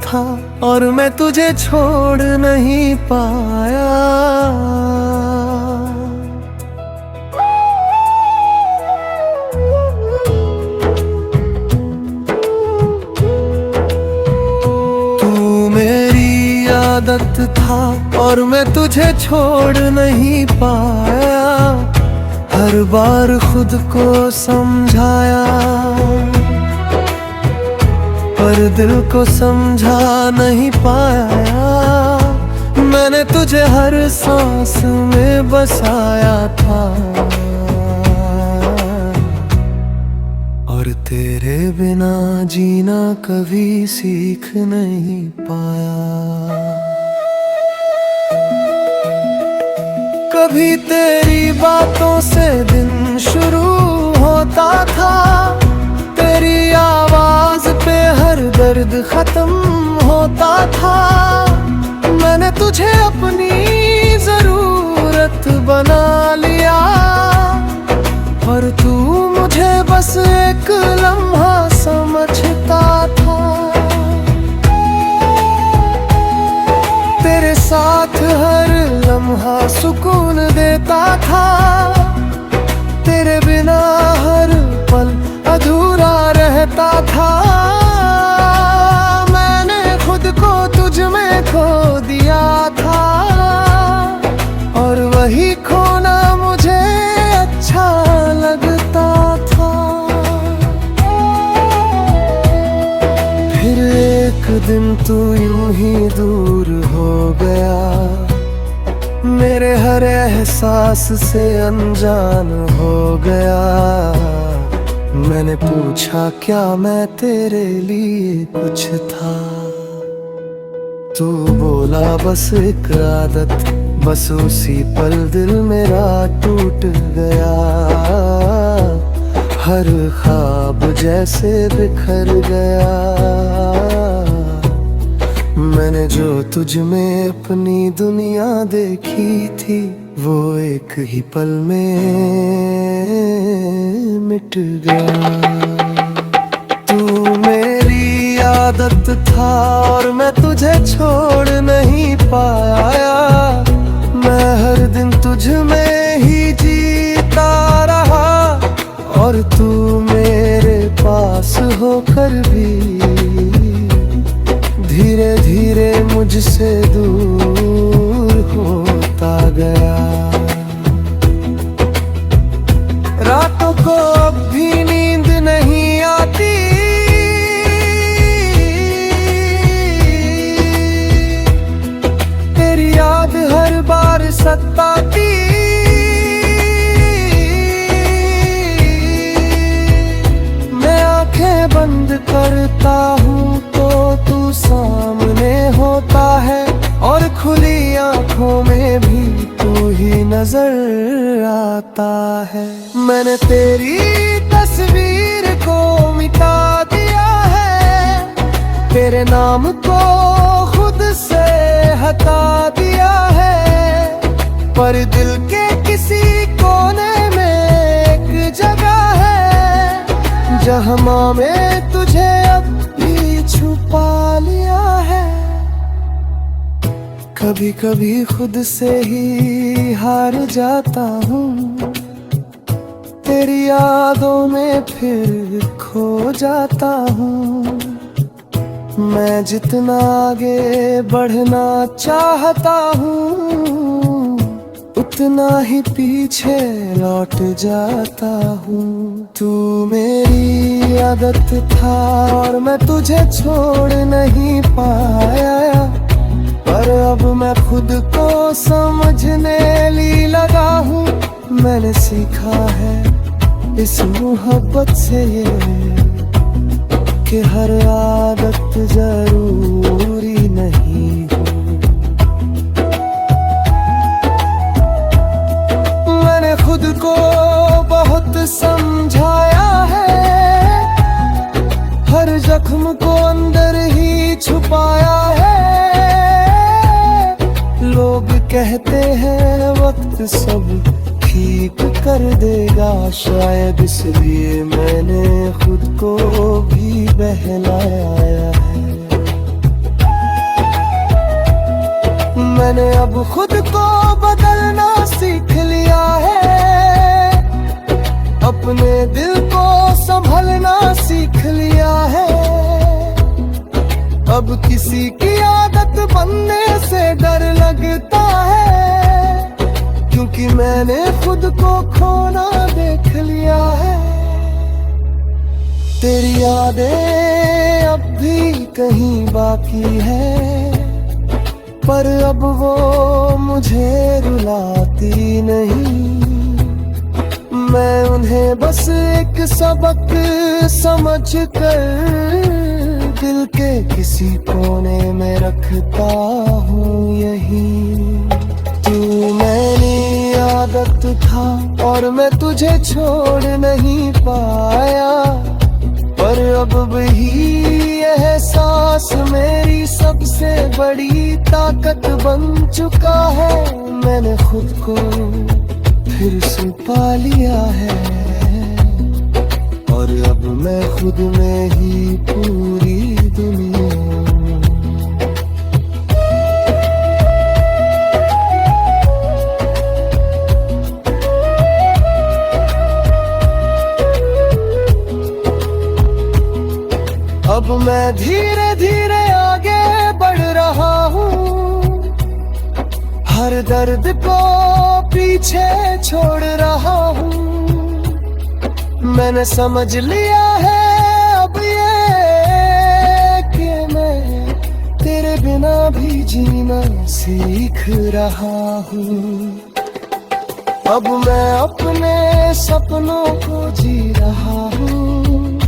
था और मैं तुझे छोड़ नहीं पाया। तू मेरी आदत था और मैं तुझे छोड़ नहीं पाया। हर बार खुद को समझाया पर दिल को समझा नहीं पाया। मैंने तुझे हर सांस में बसाया था और तेरे बिना जीना कभी सीख नहीं पाया। कभी तेरी बातों से दिन शुरू होता था, तेरी आवाज पे हर दर्द खत्म होता था। मैंने तुझे अपनी जरूरत बना लिया पर तू मुझे बस एक लम्हा समझता था। तेरे साथ हर लम्हा सुकून देता था, तेरे बिना हर पल अधूरा रहता था। मैंने खुद को तुझ में खो दिया था और वही खोना मुझे अच्छा लगता था। फिर एक दिन तू यूं ही दूर हो गया, मेरे हर एहसास से अनजान हो गया। मैंने पूछा क्या मैं तेरे लिए कुछ था, तू बोला बस एक आदत, बस उसी पल दिल मेरा टूट गया। हर ख्वाब जैसे बिखर गया, मैंने जो तुझ में अपनी दुनिया देखी थी वो एक ही पल में मिट गया। तू मेरी आदत था और मैं तुझे छोड़ नहीं पाया। मैं हर दिन तुझ में ही जीता रहा और तू मेरे पास होकर भी धीरे धीरे मुझसे दूर होता गया। रातों को अब भी नींद नहीं आती, तेरी याद हर बार सताती। मैं आंखें बंद करता हूँ तो तू सामने होता है और खुली आंखों में भी तू ही नजर आता है। मैंने तेरी तस्वीर को मिटा दिया है, तेरे नाम को खुद से हटा दिया है, पर दिल के किसी कोने में एक जगह है जहाँ मैं तुझे अब भी छुपा लिया है। कभी कभी खुद से ही हार जाता हूँ, तेरी यादों में फिर खो जाता हूँ। मैं जितना आगे बढ़ना चाहता हूँ उतना ही पीछे लौट जाता हूँ। तू मेरी आदत था और मैं तुझे छोड़ नहीं पाया, पर अब मैं खुद को समझने ली लगा हूँ। मैंने सीखा है इस मोहब्बत से ये कि हर आदत जरूरी नहीं हो। मैंने खुद को बहुत समझाया है, हर जख्म को अंदर ही छुपाया है। लोग कहते हैं वक्त सब ठीक कर देगा, शायद इसलिए मैंने खुद को भी बहलाया है। मैंने अब खुद को बदलना सीख लिया है, अपने दिल को संभलना सीख लिया है। अब किसी की आदत बनने से डर लगता है, क्योंकि मैंने खुद को खोना देख लिया है। तेरी यादें अब भी कहीं बाकी है, पर अब वो मुझे रुलाती नहीं। मैं उन्हें बस एक सबक समझ कर दिल के किसी कोने में रखता हूँ यही। तू मेरी आदत था और मैं तुझे छोड़ नहीं पाया, पर अब वही एहसास मेरी सबसे बड़ी ताकत बन चुका है। मैंने खुद को फिर से पा लिया है, और अब मैं खुद में ही पूरी दुनिया। अब मैं धीरे धीरे आगे बढ़ रहा हूँ, हर दर्द को पीछे छोड़ रहा हूँ। मैंने समझ लिया है अब ये कि मैं तेरे बिना भी जीना सीख रहा हूँ। अब मैं अपने सपनों को जी रहा हूँ,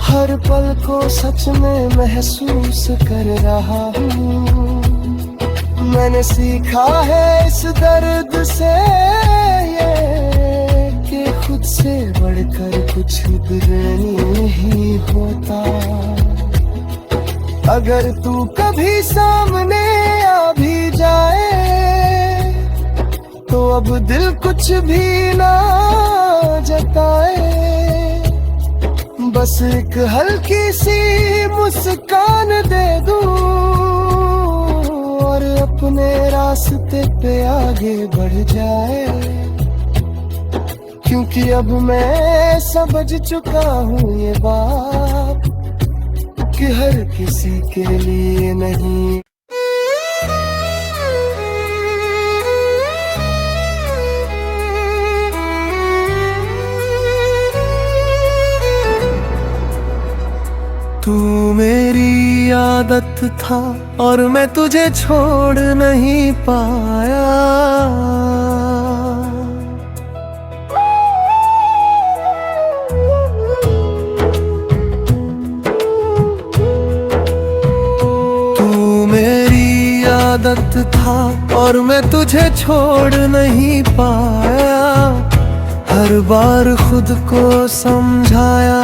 हर पल को सच में महसूस कर रहा हूँ। मैंने सीखा है इस दर्द से ये कि खुद से बढ़कर कुछ भी नहीं होता। अगर तू कभी सामने आ भी जाए, तो अब दिल कुछ भी ना जताए। बस एक हल्की सी मुस्कान दे दूं और अपने रास्ते पे आगे बढ़ जाए, क्योंकि अब मैं समझ चुका हूँ ये बात कि हर किसी के लिए नहीं। तू मेरी आदत था और मैं तुझे छोड़ नहीं पाया। तू मेरी आदत था और मैं तुझे छोड़ नहीं पाया। हर बार खुद को समझाया,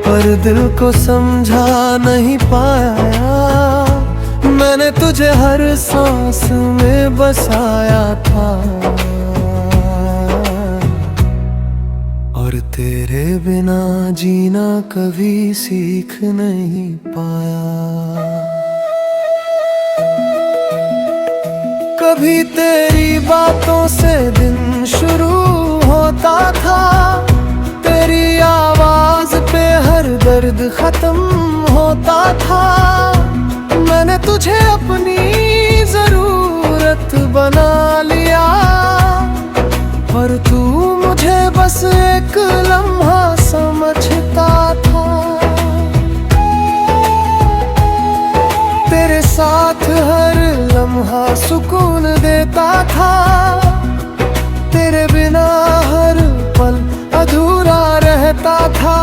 पर दिल को समझा नहीं पाया। मैंने तुझे हर सांस में बसाया था, और तेरे बिना जीना कभी सीख नहीं पाया। कभी तेरी बातों से दिन शुरू होता था, तेरी आवाज पे हर दर्द खत्म होता था। मैंने तुझे अपनी जरूरत बना लिया, पर तू मुझे बस एक लम्हा समझता था। तेरे साथ हर लम्हा सुकून देता था, तेरे बिना हर पल अधूरा रहता था।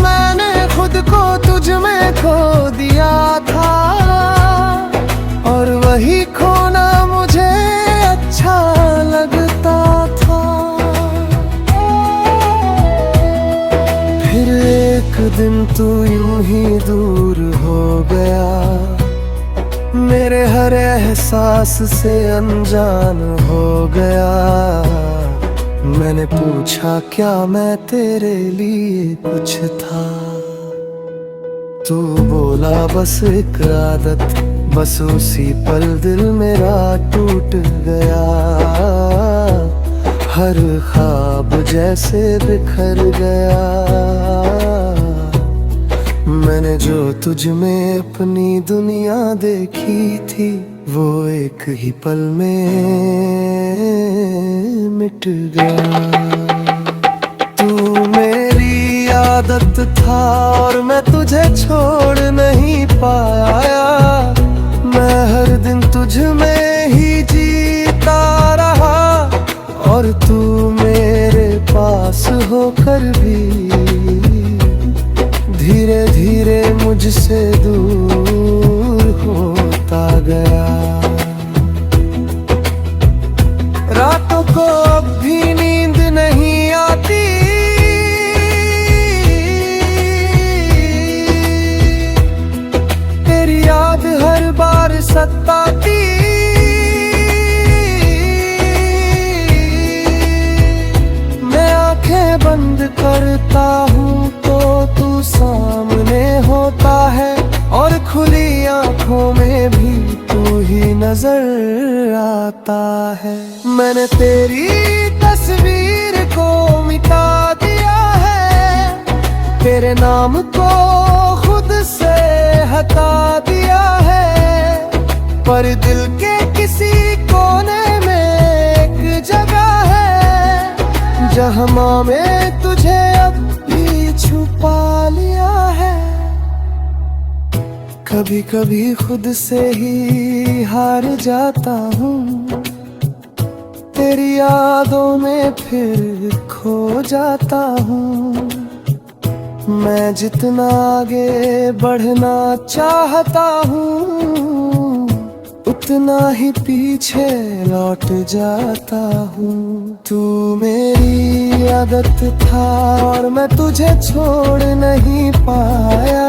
मैंने खुद को तुझ में खो दिया था, और वही खोना मुझे अच्छा लगता था। फिर एक दिन तू यूं ही दूर हो गया, मेरे हर एहसास से अनजान हो गया। मैंने पूछा क्या मैं तेरे लिए कुछ था, तू बोला बस एक आदत, बस उसी पल दिल मेरा टूट गया। हर ख्वाब जैसे बिखर गया। मैंने जो तुझ में अपनी दुनिया देखी थी, वो एक ही पल में मिट गया। तू मेरी आदत था और मैं तुझे छोड़ नहीं पाया। मैं हर दिन तुझ में ही जीता रहा, और तू मेरे पास होकर भी धीरे धीरे मुझसे दूर होता गया। रातों को अब भी नींद नहीं आती, तेरी याद हर बार सताती। मैं आंखें बंद करता हूँ तो तू सामने होता है, और खुली आंखों में भी तू ही नजर आता है। मैंने तेरी तस्वीर को मिटा दिया है, तेरे नाम को खुद से हटा दिया है, पर दिल के किसी कोने में एक जगह है, जहाँ में तुझे अब भी छुपा लिया है। कभी कभी खुद से ही हार जाता हूँ, तेरी यादों में फिर खो जाता हूँ। मैं जितना आगे बढ़ना चाहता हूँ, उतना ही पीछे लौट जाता हूँ। तू मेरी आदत था और मैं तुझे छोड़ नहीं पाया,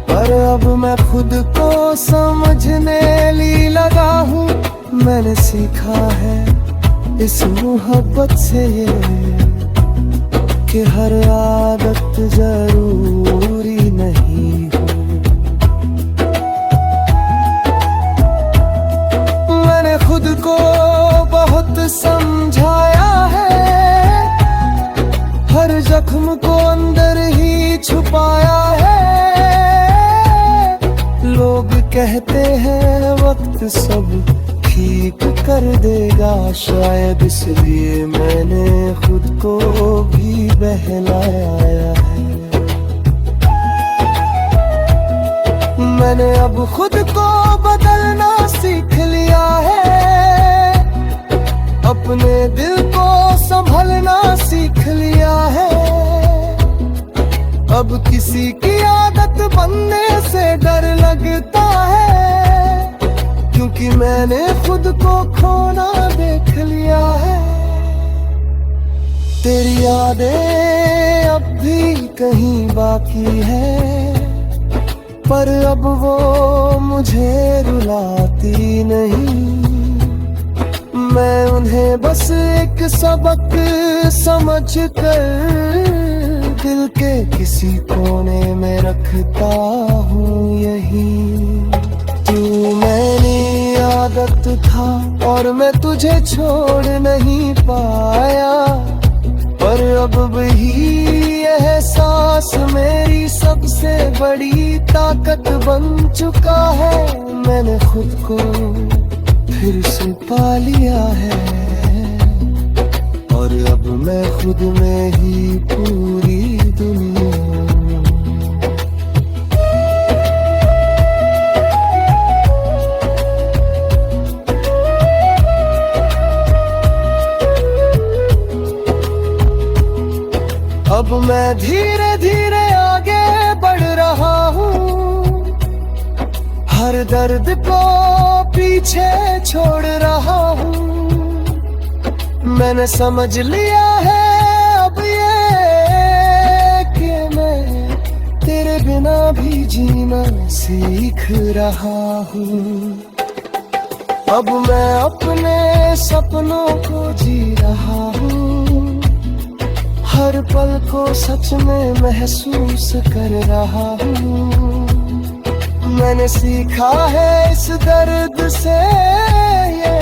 पर अब मैं खुद को समझने ली लगा हूँ। मैंने सीखा है इस मोहब्बत से ये, कि हर आदत जरूरी नहीं हो। मैंने खुद को बहुत समझाया है, हर जख्म को अंदर ही छुपाया है। लोग कहते हैं वक्त सब ठीक कर देगा, शायद इसलिए मैंने खुद को भी बहलाया है। मैंने अब खुद को बदलना सीख लिया है, अपने दिल को संभलना सीख लिया है। अब किसी की आदत बनने से डर लगता है, क्योंकि मैंने खुद को खोना देख लिया है। तेरी यादें अब भी कहीं बाकी है, पर अब वो मुझे रुलाती नहीं। मैं उन्हें बस एक सबक समझ कर दिल के किसी कोने में रखता हूँ यहीं। तू मेरी आदत था और मैं तुझे छोड़ नहीं पाया, पर अब वही एहसास मेरी सबसे बड़ी ताकत बन चुका है। मैंने खुद को फिर से पा लिया है, और अब मैं खुद में ही पूरी दुनिया। अब मैं धीरे धीरे आगे बढ़ रहा हूँ, हर दर्द को पीछे छोड़ रहा हूँ। मैंने समझ लिया है अब ये कि मैं तेरे बिना भी जीना सीख रहा हूँ। अब मैं अपने सपनों को जी रहा हूँ, हर पल को सच में महसूस कर रहा हूँ। मैंने सीखा है इस दर्द से ये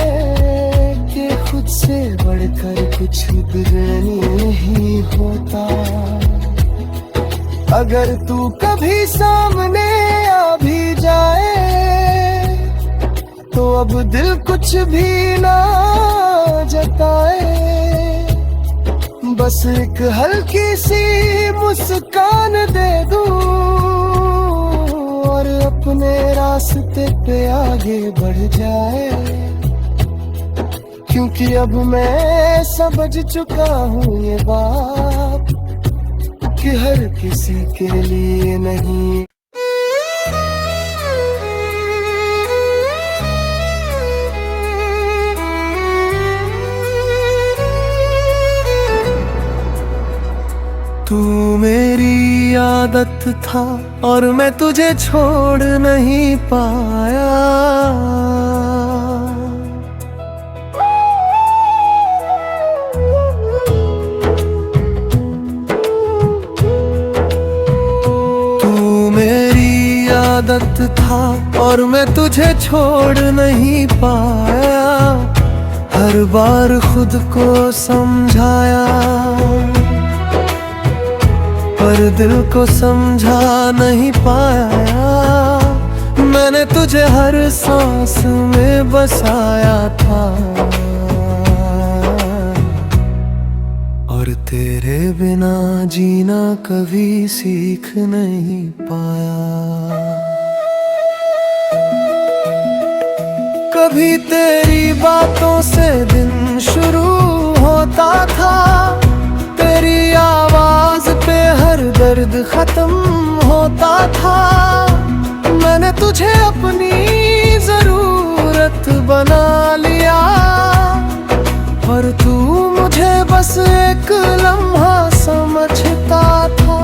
कि खुद से बढ़कर कुछ बिगड़नी नहीं होता। अगर तू कभी सामने आ भी जाए तो अब दिल कुछ भी ना जताए। बस एक हल्की सी मुस्कान दे दूं और अपने रास्ते पे आगे बढ़ जाए। क्योंकि अब मैं समझ चुका हूँ ये बात कि हर किसी के लिए नहीं। तू मेरी आदत था और मैं तुझे छोड़ नहीं पाया। तू मेरी आदत था और मैं तुझे छोड़ नहीं पाया। हर बार खुद को समझाया पर दिल को समझा नहीं पाया। मैंने तुझे हर सांस में बसाया था और तेरे बिना जीना कभी सीख नहीं पाया। कभी तेरी बातों से दिन शुरू होता था, तेरी आवाज पे हर दर्द खत्म होता था। मैंने तुझे अपनी जरूरत बना लिया पर तू मुझे बस एक लम्हा समझता था।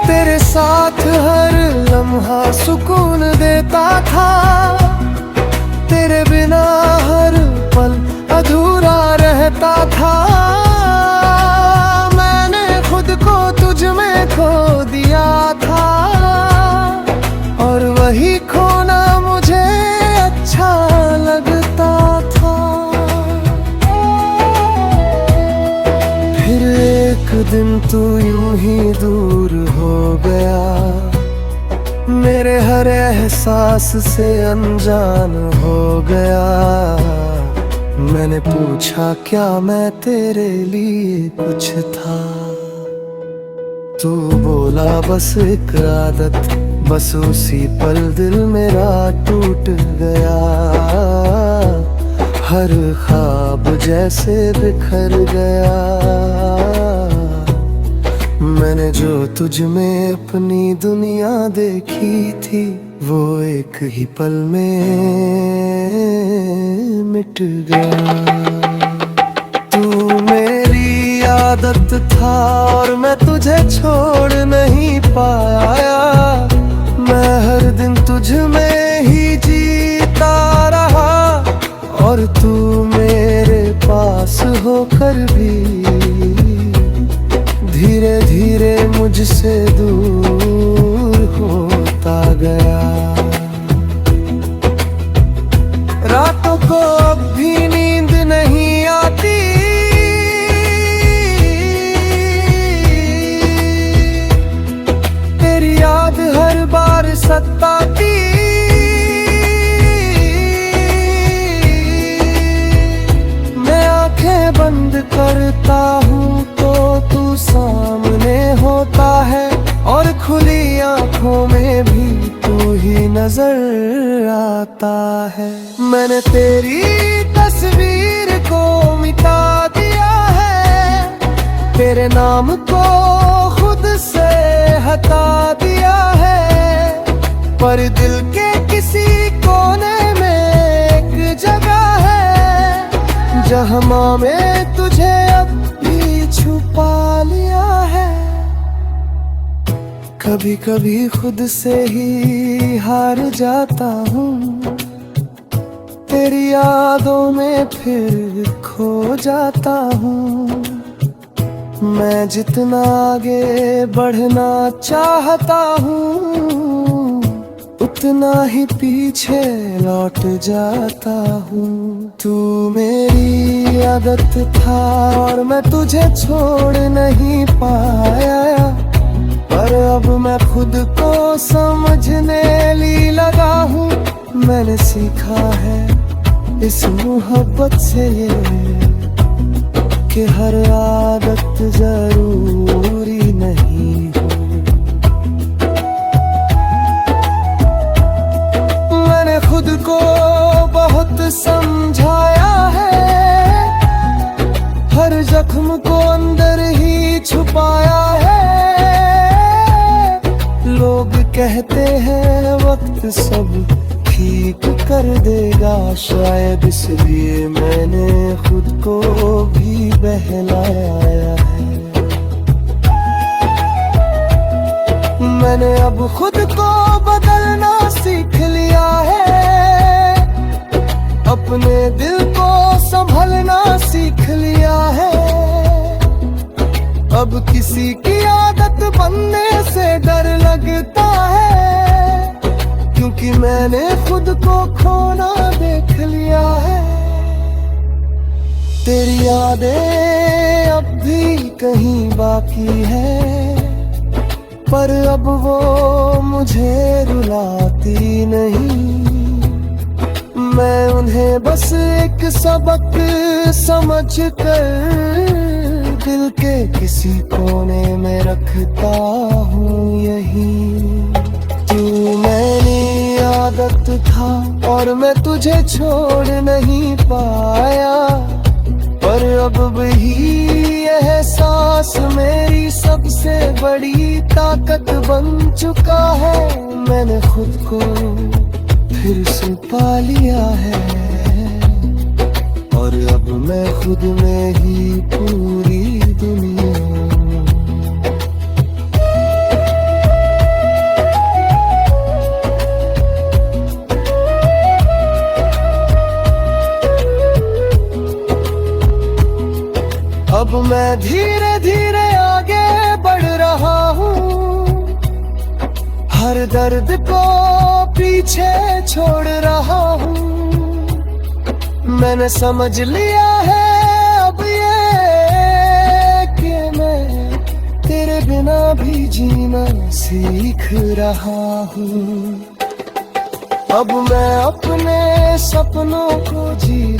तेरे साथ हर लम्हा सुकून देता था, तेरे बिना हर पल अधूरा रहता था। मैंने खुद को तुझ में खो दिया था और वही खोना मुझे अच्छा लगता था। फिर एक दिन तू यूं ही दूर हो गया, मेरे हर एहसास से अनजान हो गया। मैंने पूछा क्या मैं तेरे लिए कुछ था, तू बोला बस एक आदत, बस उसी पल दिल मेरा टूट गया। हर ख्वाब जैसे बिखर गया, मैंने जो तुझ में अपनी दुनिया देखी थी वो एक ही पल में मिट गया। तू मेरी आदत था और मैं तुझे छोड़ नहीं पाया। मैं हर दिन तुझ में ही जीता रहा और तू मेरे पास होकर भी धीरे धीरे मुझसे दूर होता गया। रातों को अब भी नींद नहीं आती, तेरी याद हर बार सताती। मैं आंखें बंद करता हूँ तो तू सामने होता है और खुली आंखों में भी तू ही नजर आता है। मैंने तेरी तस्वीर को मिटा दिया है, तेरे नाम को खुद से हटा दिया है। पर दिल के किसी कोने में एक जगह है जहाँ मैं तुझे अब भी छुपा लिया है। कभी कभी खुद से ही हार जाता हूँ, तेरी यादों में फिर खो जाता हूँ। मैं जितना आगे बढ़ना चाहता हूँ, उतना ही पीछे लौट जाता हूँ। तू मेरी आदत था और मैं तुझे छोड़ नहीं पाया, पर अब मैं खुद को समझने ली लगा हूँ। मैंने सीखा है इस मोहब्बत से ये कि हर आदत जरूरी नहीं हो। मैंने खुद को बहुत समझाया है, हर जख्म को अंदर ही छुपाया है। लोग कहते हैं वक्त सब ठीक कर देगा, शायद इसलिए मैंने खुद को भी बहलाया है। मैंने अब खुद को बदलना सीख लिया है, अपने दिल को संभलना सीख लिया है। अब किसी की आदत बनने से डर लगता है, क्योंकि मैंने खुद को खोना देख लिया है। तेरी यादें अब भी कहीं बाकी है, पर अब वो मुझे रुलाती नहीं। मैं उन्हें बस एक सबक समझ कर दिल के किसी कोने में रखता हूँ। यही तू मेरी आदत था और मैं तुझे छोड़ नहीं पाया, पर अब वही एहसास मेरी सबसे बड़ी ताकत बन चुका है। मैंने खुद को फिर से पा लिया है, और अब मैं खुद में ही पूरी दुनिया। अब मैं धीरे धीरे आगे बढ़ रहा हूँ, हर दर्द को पीछे छोड़ रहा हूँ। मैंने समझ लिया है अब ये कि मैं तेरे बिना भी जीना सीख रहा हूँ। अब मैं अपने सपनों को जी